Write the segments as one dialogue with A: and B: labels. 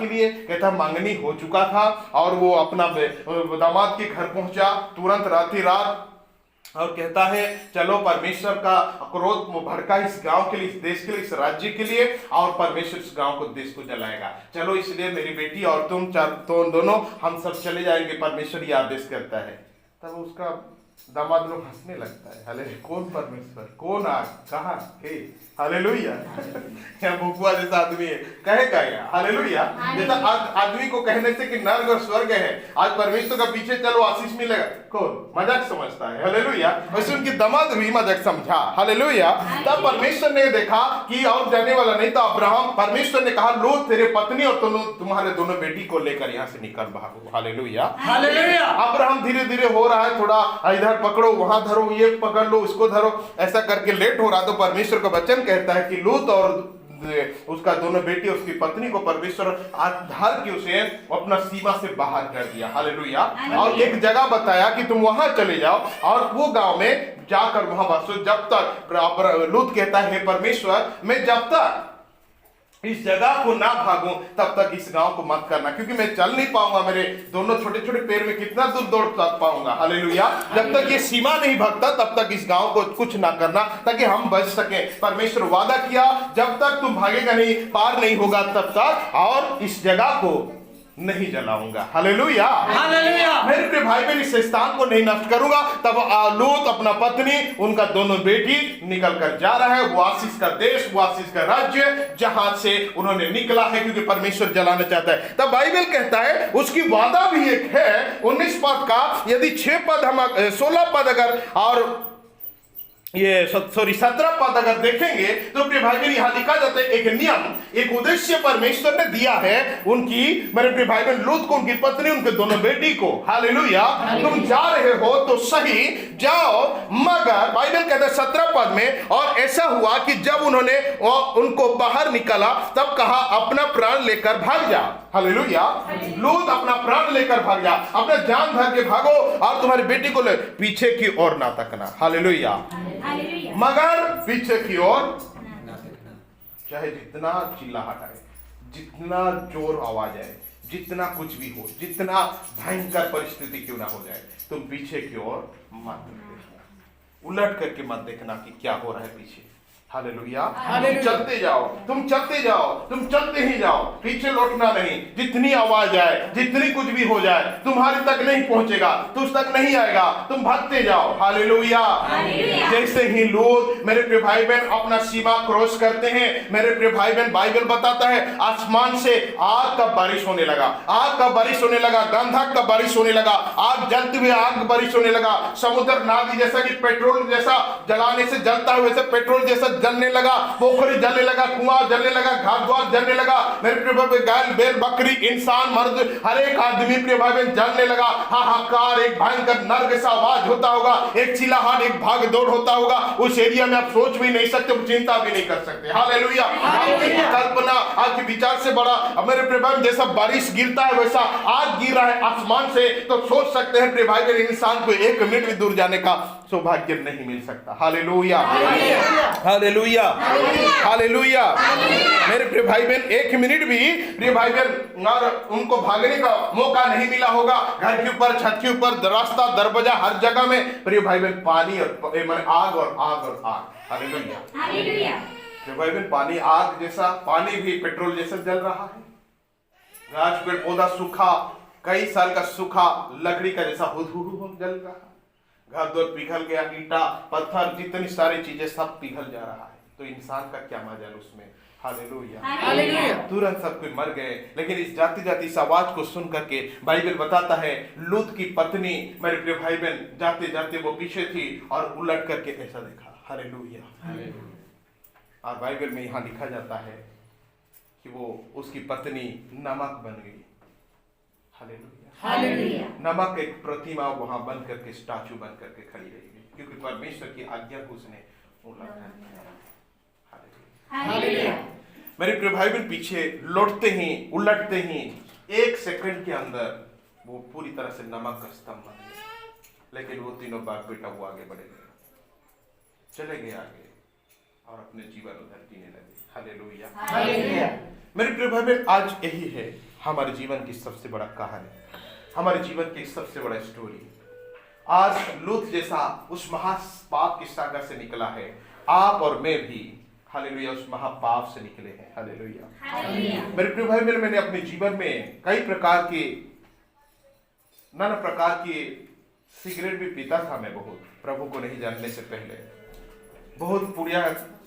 A: के लिए कहता मंगनी हो चुका था और वो अपना दामाद के घर पहुंचा तुरंत राती रात और कहता है चलो परमेश्वर का क्रोध भड़का इस गांव के लिए, इस देश के लिए, इस राज्य के लिए, और परमेश्वर इस गांव को, देश को जलाएगा। चलो इसलिए मेरी बेटी और तुम दोनों हम सब चले जाएंगे, परमेश्वर ये आदेश करता है। तब उसका दामाद लोग हंसने लगता है, हालेलुया, कौन परमेश्वर, कौन आग, कहाँ है, हालेलुया। या भूखुआ जैसा आदमी है, कहेगा या हालेलुया, जैसा आदमी को कहने से कि नर्क और स्वर्ग है, आज परमेश्वर का पीछे चलो आशीष मिलेगा, कौन मजाक समझता है, हालेलुया। वैसे उनकी दामाद भी मजाक समझा, हालेलुया। तब परमेश्वर ने देखा कि और जाने वाला नहीं था अब्राहम, परमेश्वर ने कहा लो तेरे पत्नी और तुम्हारे दोनों बेटी को लेकर यहाँ से निकल भागो, हालेलुया, हालेलुया। अब्राहम धीरे धीरे हो रहा है, थोड़ा इधर पकड़ो, वहां धरो, ये पकड़ लो, इसको धरो, ऐसा करके लेट हो रहा। तो परमेश्वर का वचन कहता है कि लूत और उसका दोनों बेटी, उसकी पत्नी को परमेश्वर आधार के उसे अपना सीमा से बाहर कर दिया, हालेलुया। और एक जगह बताया कि तुम वहां चले जाओ और वो गांव में जाकर वहां बसो, जब तक लूत कहता है परमेश्वर मैं जब तक इस जगह को ना भागूं तब तक इस गांव को मत करना, क्योंकि मैं चल नहीं पाऊंगा, मेरे दोनों छोटे छोटे पैर में कितना दूर दौड़ पाऊंगा, हालेलुया। जब तक ये सीमा नहीं भागता तब तक इस गांव को कुछ ना करना, ताकि हम बच सके। परमेश्वर वादा किया जब तक तुम भागेगा नहीं, पार नहीं होगा तब तक, और इस जगह को नहीं जलाऊंगा, हालेलुया, हालेलुया। मेरे प्रिय भाई बहन, इस स्थान को नहीं नष्ट करूंगा। तब लूत अपना पत्नी, उनका दोनों बेटी निकल कर जा रहा है, वो आशीष का देश, वो आशीष का राज्य जहां से उन्होंने निकला है, क्योंकि परमेश्वर जलाना चाहता है। तब बाइबल कहता है उसकी वादा भी एक है 19 पद का, यदि 6 पद हम 16 पद अगर और ये 17 पद अगर देखेंगे तो प्रिय भाई बहन, यहां लिखा जाता है एक नियम, एक उद्देश्य परमेश्वर ने दिया है उनकी, मेरे प्रिय भाई बहन, लूत को, उनकी पत्नी, उनके दोनों बेटी को, हालेलुया। तुम जा रहे हो तो सही जाओ, मगर बाइबल कहता है 17 पद में, और ऐसा हुआ कि जब उन्होंने उनको बाहर निकाला तब कहा अपना प्राण लेकर भाग जा, हालेलुया। लूत अपना प्राण लेकर भाग जा, अपना जान धर के भागो और तुम्हारी बेटी को ले, पीछे की ओर ना तकना, हालेलुया, मगर पीछे की ओर चाहे जितना चिल्लाहट आए, जितना जोर आवाज आए, जितना कुछ भी हो, जितना भयंकर परिस्थिति क्यों ना हो जाए, तुम पीछे की ओर मत देखना, उलट करके मत देखना कि क्या हो रहा है पीछे, हालेलुया। चलते जाओ, तुम चलते जाओ, तुम चलते ही जाओ, पीछे लौटना नहीं। जितनी आवाज आए, जितनी कुछ भी हो जाए, तुम्हारे तक नहीं पहुंचेगा, तुझ तक नहीं आएगा, तुम भागते जाओ, हालेलुया। जैसे ही लोग, मेरे प्रिय भाई बहन, अपना सीमा क्रॉस करते हैं, मेरे प्रिय भाई बहन, बाइबल बताता है आसमान से आग का बारिश होने लगा, आग का बारिश होने लगा, गंधक का बारिश होने लगा, आग जलते हुए आग बारिश होने लगा, समुद्र नादी जैसा कि पेट्रोल जैसा जलाने से जलता है वैसे पेट्रोल जैसा जलने लगा, पोखरी जलने लगा, कुआं जलने लगा, घाट द्वार जलने लगा, मेरे प्रिय भाई, गाय बैल बकरी इंसान मर्द हर एक आदमी प्रिय भाई बहन जलने लगा। हाहाकार, एक भयंकर नर्क सा आवाज होता होगा, एक चिल्लाहट, एक भाग दौड़ होता होगा, उस एरिया में आप सोच भी नहीं सकते, चिंता भी नहीं कर सकते, हालेलुया। कल्पना आपके विचार से बड़ा, मेरे प्रिय भाई, जैसा बारिश गिरता है वैसा आग गिर रहा है आसमान से, तो सोच सकते हैं प्रिय भाई बहन, इंसान को 1 मिनट भी दूर जाने का सौभाग्य नहीं मिल सकता, हालेलुया, हालेलुया, हालेलुया। मेरे प्रिय भाई बहन, 1 मिनट भी प्रिय भाई बहन और उनको भागने का मौका नहीं मिला होगा। घर के ऊपर, छत के ऊपर, रास्ता, दरवाजा, हर जगह में प्रिय भाई बहन पानी और माने आग और आग और आग, हालेलुया, हालेलुया। प्रिय भाई बहन, पानी आग जैसा, पानी भी पेट्रोल जैसा जल रहा है, गाछ पेड़ पौधा सूखा, कई साल का सूखा लकड़ी का जैसा हुदहुद जल रहा है, घर द्वार पिघल गया, ईंटा पत्थर जितनी सारी चीजें सब पिघल जा रहा है, तो इंसान का क्या मजाल उसमें, हालेलुया, हालेलुया। तुरंत सब कोई मर गए। लेकिन इस जाती जाती इस आवाज को सुन करके बाइबल बताता है लूत की पत्नी, मेरे प्रिय भाई बहन, जाते जाते वो पीछे थी और उलट करके ऐसा देखा, हालेलुया। और बाइबल में यहाँ लिखा जाता है कि वो उसकी पत्नी नमक बन गई, हालेलुया, हालेलुया। नमक एक प्रतिमा वहां बन करके, स्टैचू बन करके खड़ी रहेगी, क्योंकि परमेश्वर की आज्ञा को उसने उल्लंघन किया, हालेलुया। मेरे प्रिय भाई बहन, पीछे लौटते ही, उलटते ही 1 सेकंड के अंदर वो पूरी तरह से नमक का स्तंभ बन गया। लेकिन वो तीनों बाप बेटा वो आगे बढ़े गए, चले गए आगे और अपने जीवन उधर जीने लगे, हालेलुया, हालेलुया। मेरे प्रिय भाई बहन, आज यही है, हमारे जीवन की सबसे बड़ा कहानी, हमारे जीवन की सबसे बड़ा स्टोरी। आज लूत जैसा उस महापाप की सागर से निकला है, आप और मैं भी हालेलुया उस महापाप से निकले हैं। हालेलुया। मेरे प्रिय भाई, मैंने अपने जीवन में कई प्रकार के नाना प्रकार की सिगरेट भी पीता था। मैं बहुत, प्रभु को नहीं जानने से पहले बहुत पुड़िया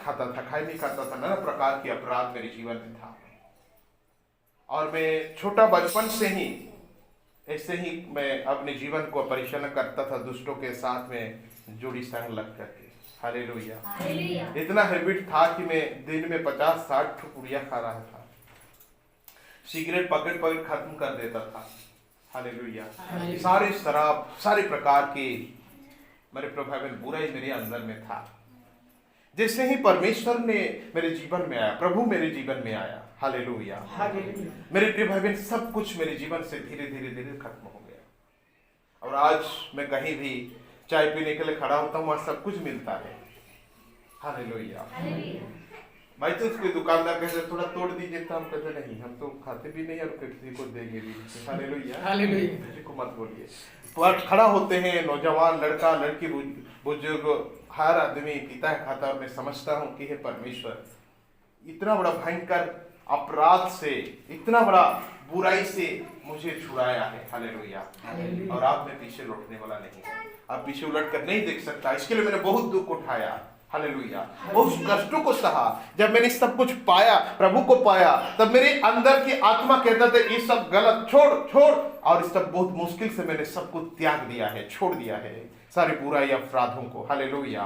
A: खाता था, खाई नहीं खाता था, नाना प्रकार के अपराध मेरे जीवन में था। और मैं छोटा बचपन से ही ऐसे ही मैं अपने जीवन को परेशान करता था, दुष्टों के साथ में जोड़ी संग लग करके। हालेलुया। इतना हैबिट था कि मैं दिन में 50-60 पुड़िया खा रहा था, सिगरेट पकड़ पकड़ खत्म कर देता था। हालेलुया। सारे शराब, सारे प्रकार के मेरे प्रभाव में बुराई मेरे अंदर में था। जैसे ही परमेश्वर ने मेरे जीवन में आया, प्रभु मेरे जीवन में आया, हालेलुया, मेरे प्रिय भाई बहन, सब कुछ मेरे जीवन से धीरे धीरे धीरे खत्म हो गया। और आज मैं कहीं भी चाय पीने के लिए खड़ा होता हूँ, वहां सब कुछ मिलता है। हालेलुया। भाई तो उसके दुकानदार कहते थोड़ा तोड़ दीजिए, तो हम कहते नहीं, हम तो खाते भी नहीं और किसी को देंगे भी। हालेलुया, किसी को मत बोलिए। पर खड़ा होते हैं नौजवान, लड़का लड़की, बुजुर्ग, हर आदमी पीता है, खाता है। और मैं समझता हूँ कि हे परमेश्वर, इतना बड़ा भयंकर अपराध से, इतना बड़ा बुराई से मुझे छुड़ाया है। हालेलुया। और आप में पीछे लौटने वाला नहीं है, आप पीछे उलट कर नहीं देख सकता। इसके लिए मैंने बहुत दुख उठाया। हालेलुया। बहुत कष्टों को सहा। जब मैंने सब कुछ पाया, प्रभु को पाया, तब मेरे अंदर की आत्मा कहता था ये सब गलत, छोड़ छोड़। और इस सब बहुत मुश्किल से मैंने सब कुछ त्याग दिया है, छोड़ दिया है, सारी बुराई अपराधों को। हालेलुया।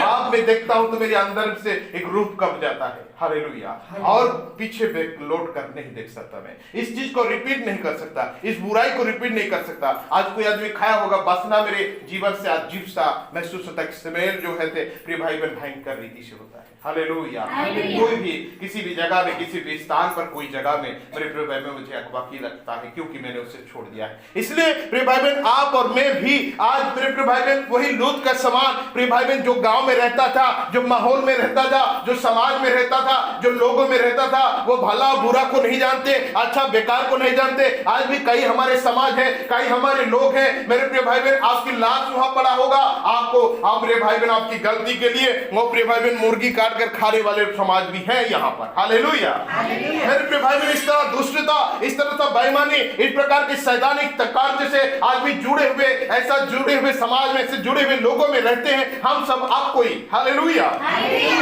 A: आप मैं देखता हूं तो मेरे अंदर से एक रूप कब जाता है। हालेलुया। और पीछे लौट कर नहीं देख सकता, मैं इस चीज को रिपीट नहीं कर सकता, इस बुराई को रिपीट नहीं कर सकता। आज कोई आदमी खाया होगा, वासना मेरे जीवन से अजीब सा महसूस होता है। स्मेल जो है प्रिय भाई बहन भयंकर रीति से होता है। हालेलुया। कोई भी किसी भी जगह में, किसी भी स्थान पर, कोई जगह में मेरे प्रिय भाई बहन मुझे अकबाकी लगता है, क्योंकि मैंने उसे छोड़ दिया है। इसलिए प्रिय भाई बहन, आप और मैं भी आज मेरे प्रिय भाई बहन वही लूत का समान, प्रिय भाई बहन, जो गांव में रहता था, जो माहौल में रहता था, जो समाज में रहता था, जो लोगों में रहता था, वो भला बुरा को नहीं जानते, अच्छा बेकार को नहीं जानते। आज भी कई हमारे समाज है, कई हमारे लोग हैं मेरे प्रिय भाई बहन, आपकी लाश वहां पड़ा होगा, आपको, आप प्रिय भाई बहन, आपकी गलती के लिए वो प्रिय भाई बहन मुर्गी काट कर खाने वाले समाज भी है यहाँ पर। हालेलुया। मेरे प्रिय भाई बहन, इस तरह दुष्टता, इस तरह से बेईमानी, इस प्रकार के सैद्धांतिक कार्य से आदमी जुड़े हुए, ऐसा जुड़े हुए समाज में से जुड़े हुए लोगों में रहते हैं हम सब, आपको ही। हालेलुया।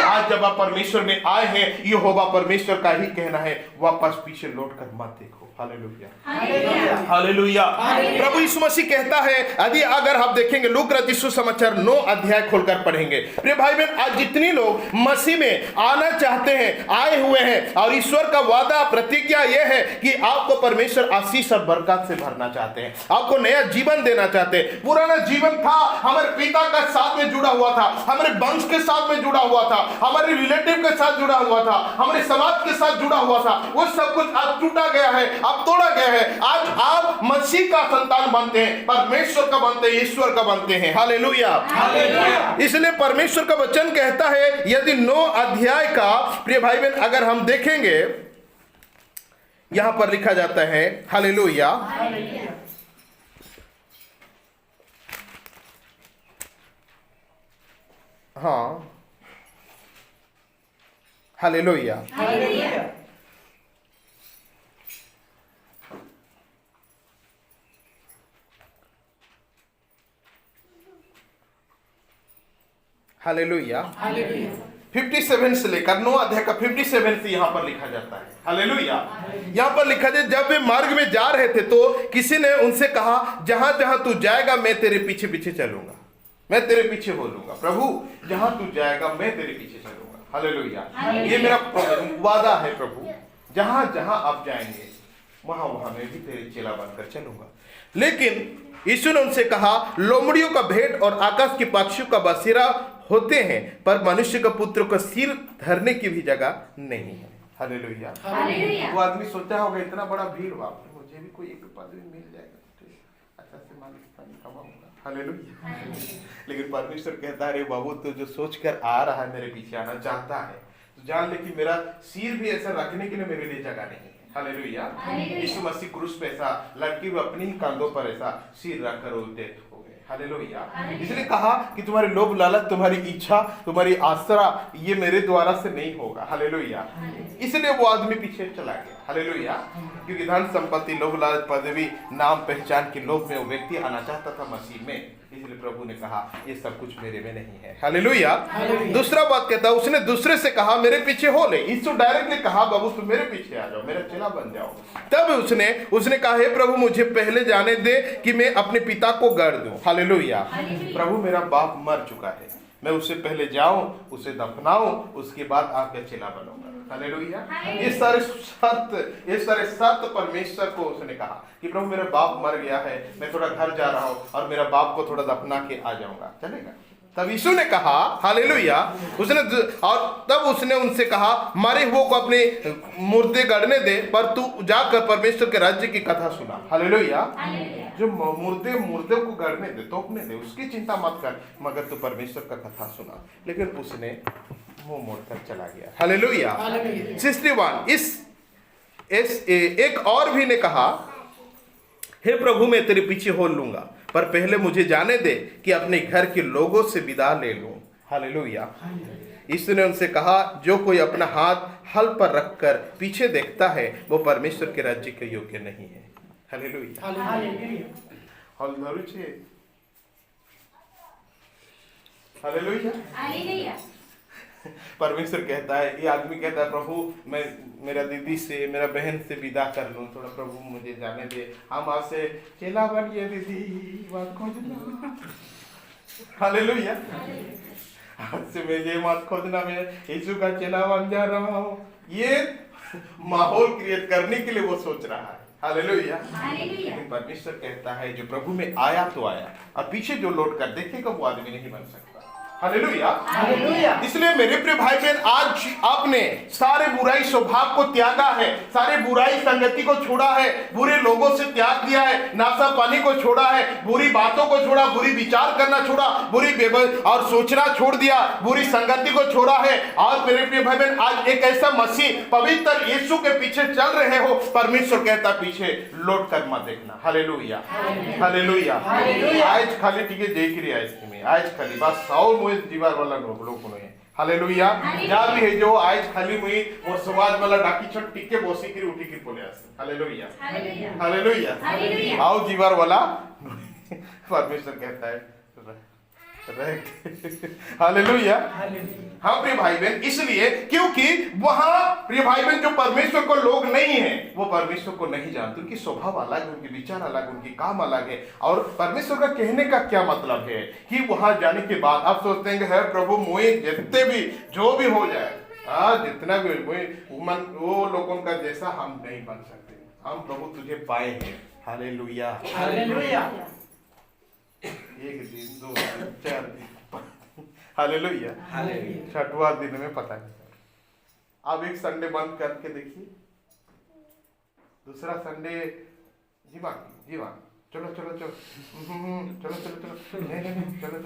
A: आज जब आप परमेश्वर में आए हैं, यहोवा परमेश्वर का ही कहना है, वापस पीछे लौटकर मत देखो। हालेलुया। हालेलुया। प्रभु यीशु मसीह कहता है, यदि अगर आप देखेंगे लूक रचित सुसमाचार 9 अध्याय खोलकर पढ़ेंगे, प्रिय भाई बहन, आज जितनी लोग मसीह में आना चाहते हैं, आए हुए हैं, और ईश्वर का वादा प्रतिज्ञा यह है कि आपको परमेश्वर आशीष और बरकत से भरना चाहते हैं, आपको नया जीवन देना चाहते हैं। पुराना जीवन था, हमारे पिता का साथ में जुड़ा हुआ था, हमारे वंश के साथ में जुड़ा हुआ था, हमारे रिलेटिव के साथ जुड़ा हुआ था, हमारे समाज के साथ जुड़ा हुआ था, वो सब कुछ आज टूटा गया है, अब तोड़ा गया है। आज आप मसीह का संतान बनते हैं, परमेश्वर का बनते हैं, ईश्वर का बनते हैं। हालेलुया। इसलिए परमेश्वर का वचन कहता है, यदि 9 अध्याय का प्रिय भाई बहन अगर हम देखेंगे, यहां पर लिखा जाता है, हालेलुया, हाँ, हालेलुया, हालेलुया, 57 से लेकर 9 अध्याय का 57 से यहां पर लिखा जाता है। हालेलुया। यहां पर लिखा जाए, जब वे मार्ग में जा रहे थे तो किसी ने उनसे कहा, जहां जहां तू जाएगा मैं तेरे पीछे पीछे चलूंगा, मैं तेरे पीछे बोलूंगा। प्रभु, जहां तू जाएगा मैं तेरे पीछे चलूंगा। हालेलुया। ये मेरा वादा है प्रभु, जहां जहां आप जाएंगे वहां वहां मैं भी तेरे चेला बनकर चलूंगा। लेकिन यीशु ने उनसे कहा, लोमड़ियों का भेंट और आकाश के पक्षियों का बसेरा होते हैं, पर मनुष्य का पुत्र को सिर धरने की भी जगह नहीं है। हालेलुया। वो आदमी सोचा होगा, इतना बड़ा भीड़, बाप रे, मुझे भी कोई एक पद मिल जाएगा तो अच्छा से मालिक पानी कमाऊंगा। हालेलुया। लेकिन परमेश्वर कहता है, अरे बाबू, तो जो सोच कर आ रहा है, मेरे पीछे आना चाहता है, तो जान ले कि मेरा सिर भी ऐसा रखने के लिए मेरे लिए जगह नहीं है। हालेलुया। यीशु मसीह क्रूस पे ऐसा लड़की को अपनी ही कंधों पर ऐसा सिर रखकर वो डेथ हो गए। हालेलुया। इसलिए कहा कि तुम्हारे लोभ लालच, तुम्हारी इच्छा, तुम्हारी आसरा ये मेरे द्वारा से नहीं होगा। हालेलुया। इसलिए वो आदमी पीछे चला गया। हालेलुया। क्योंकि धन संपत्ति, लोभ लालच, पदवी, नाम पहचान के लोभ में वो व्यक्ति आना चाहता था मसीह में, इसलिए प्रभु ने कहा ये सब कुछ मेरे में नहीं है। हालेलुया। दूसरा बात कहता है, उसने दूसरे से कहा मेरे पीछे हो ले। यीशु डायरेक्टली कहा बाबू तुम मेरे पीछे आ जाओ, मेरा चेला बन जाओ। तब उसने कहा हे प्रभु मुझे पहले जाने दे कि मैं अपने पिता को गढ़ दूं। हालेलुया। प्रभु मेरा बाप मर चुका है, मैं उससे पहले जाऊं, उसे दफनाऊं, उसके बाद आपका चेला बनूंगा। हालेलुया। ये सारे शर्त परमेश्वर को उसने कहा कि प्रभु मेरा बाप मर गया है, मैं थोड़ा घर जा रहा हूं और मेरा बाप को थोड़ा दफना के आ जाऊंगा, चलेगा? तब यीशु ने कहा हालेलुया, और तब उसने उनसे कहा मरे हुओं को अपने मुर्दे गड़ने दे, पर तू जाकर परमेश्वर के राज्य की कथा सुना। हालेलुया। जो मुर्दे को गड़ने दे, तोपने दे, उसकी चिंता मत कर, मगर तू परमेश्वर का कथा सुना। लेकिन उसने मुंह मोड़कर चला गया। हालेलुया। 61 एक और भी ने कहा हे प्रभु मैं तेरे पीछे हो लूंगा, पर पहले मुझे जाने दे कि अपने घर के लोगों से विदा ले लूं। हालेलुया। यीशु ने उनसे कहा जो कोई अपना हाथ हल पर रखकर पीछे देखता है वो परमेश्वर के राज्य के योग्य नहीं है। हालेलुया। हालेलुया। परमेश्वर कहता है, ये आदमी कहता है प्रभु मैं मेरा दीदी से, मेरा बहन से विदा कर लूं, थोड़ा प्रभु मुझे जाने दे, हम आपसे चेला बन गए दीदी, बात खोजना। हालेलुया। आज से मुझे मत खोजना, मैं यीशु का चेला बन जा रहा हूँ। ये माहौल क्रिएट करने के लिए वो सोच रहा है। हालेलुया। लेकिन परमेश्वर कहता है जो प्रभु में आया तो आया, और पीछे जो लौट कर देखेगा वो आदमी नहीं बन सकता। हालेलुया। इसलिए मेरे प्रिय भाई बहन आज आपने सारे बुराई स्वभाव को त्यागा है, सारे बुराई संगति को छोड़ा है, बुरे लोगों से त्याग दिया है, नाशा पानी को छोड़ा है, बुरी बातों को छोड़ा, बुरी विचार करना छोड़ा, बुरी और सोचना छोड़ दिया, बुरी संगति को छोड़ा है। और मेरे प्रिय भाई बहन आज एक ऐसा मसीह पवित्र यीशु के पीछे चल रहे हो, परमेश्वर कहता पीछे लौट कर मत देखना। हालेलुया। हालेलुया। आज खाली टिके देख रही है इसमें, आज खाली बस 100 जीवार वाला लोग नहीं। हालेलुया। जा भी है जो आज खाली मुई और समाज वाला डाकी छट टिके बोसी की उठी की बोले आसे। हालेलुया। हालेलुया। आओ जीवार वाला परमेश्वर कहता है हालेलुया। हाँ प्रिय भाई बहन, इसलिए क्योंकि वहां प्रिय भाई बहन जो परमेश्वर को लोग नहीं है वो परमेश्वर को नहीं जानते, उनकी स्वभाव अलग है, उनके विचार अलग, उनकी काम अलग है। और परमेश्वर का कहने का क्या मतलब है कि वहां जाने के बाद आप सोचते हैं है प्रभु मुझे जितने भी जो भी हो जाए, जितना भी वो लोगों का जैसा हम नहीं बन सकते, हम प्रभु तुझे पाए हैं। हालेलुया। हालेलुया। 1 दिन 2 दिन 4 दिन हालेलुया। छठवां दिन में पता नहीं। अब एक संडे बंद करके देखिए, दूसरा संडे जीवा चलो चलो चलो चलो चलो चलो नहीं चलो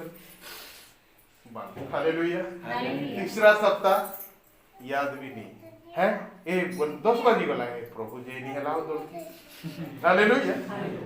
A: बंद। हालेलुया। तीसरा सप्ताह याद भी नहीं है, 10 बजे वाला है, प्रभु जी नहीं हलाओ दो की। हालेलुया।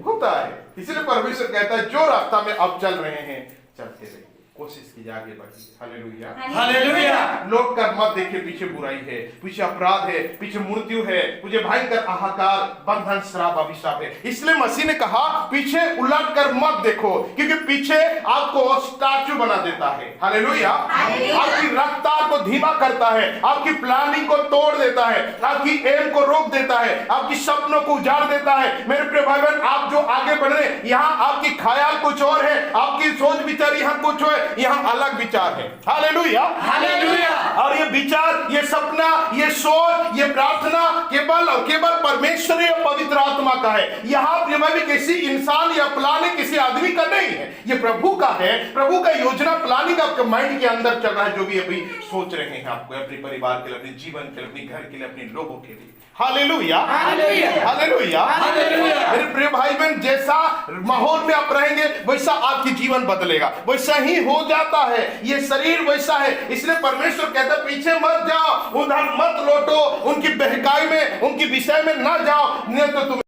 A: होता है। इसलिए परमेश्वर कहता है जो रास्ता में अब चल रहे हैं चलते रहिए, कोशिश की आगे बढ़िए। हालेलुया। हालेलुया। लोग कर मत देखिए पीछे बुराई है, पीछे अपराध है, पीछे मृत्यु है, मुझे भयंकर हाहाकार, बंधन, श्राप, अभिशाप है। इसलिए मसीह ने कहा पीछे उलट कर मत देखो, क्योंकि पीछे आपको स्टैचू बना देता है। हालेलुया। आपकी रफ्तार को धीमा करता है, आपकी प्लानिंग को तोड़ देता है, आपकी एम को रोक देता है, आपकी सपनों को उजाड़ देता है। मेरे प्रिय भाई बहन आप जो आगे बढ़ रहे हैं, यहाँ आपकी ख्याल कुछ और है, आपकी सोच विचार यहाँ कुछ है, यहाँ अलग विचार है। हालेलुया। हालेलुया। और ये विचार, ये सपना, ये सोच, ये प्रार्थना केवल और केवल परमेश्वर या पवित्र आत्मा का है। यहाँ किसी इंसान या प्लानिंग किसी आदमी का नहीं है, ये प्रभु का है। प्रभु का योजना प्लानिंग आपके माइंड के अंदर चल रहा है, जो भी अभी सोच रहे हैं आपको, अपने परिवार के लिए, अपने जीवन के लिए, अपने घर के लिए, अपने लोगों के लिए। हालेलुया। हालेलुया। हालेलुया। मेरे प्रिय भाई बहन, जैसा माहौल में आप रहेंगे वैसा आपकी जीवन बदलेगा, वैसा ही हो जाता है। ये शरीर वैसा है, इसलिए परमेश्वर कहता है पीछे मत जाओ, उधर मत लौटो, उनकी बहकाई में, उनके विषय में ना जाओ, नहीं तो तुम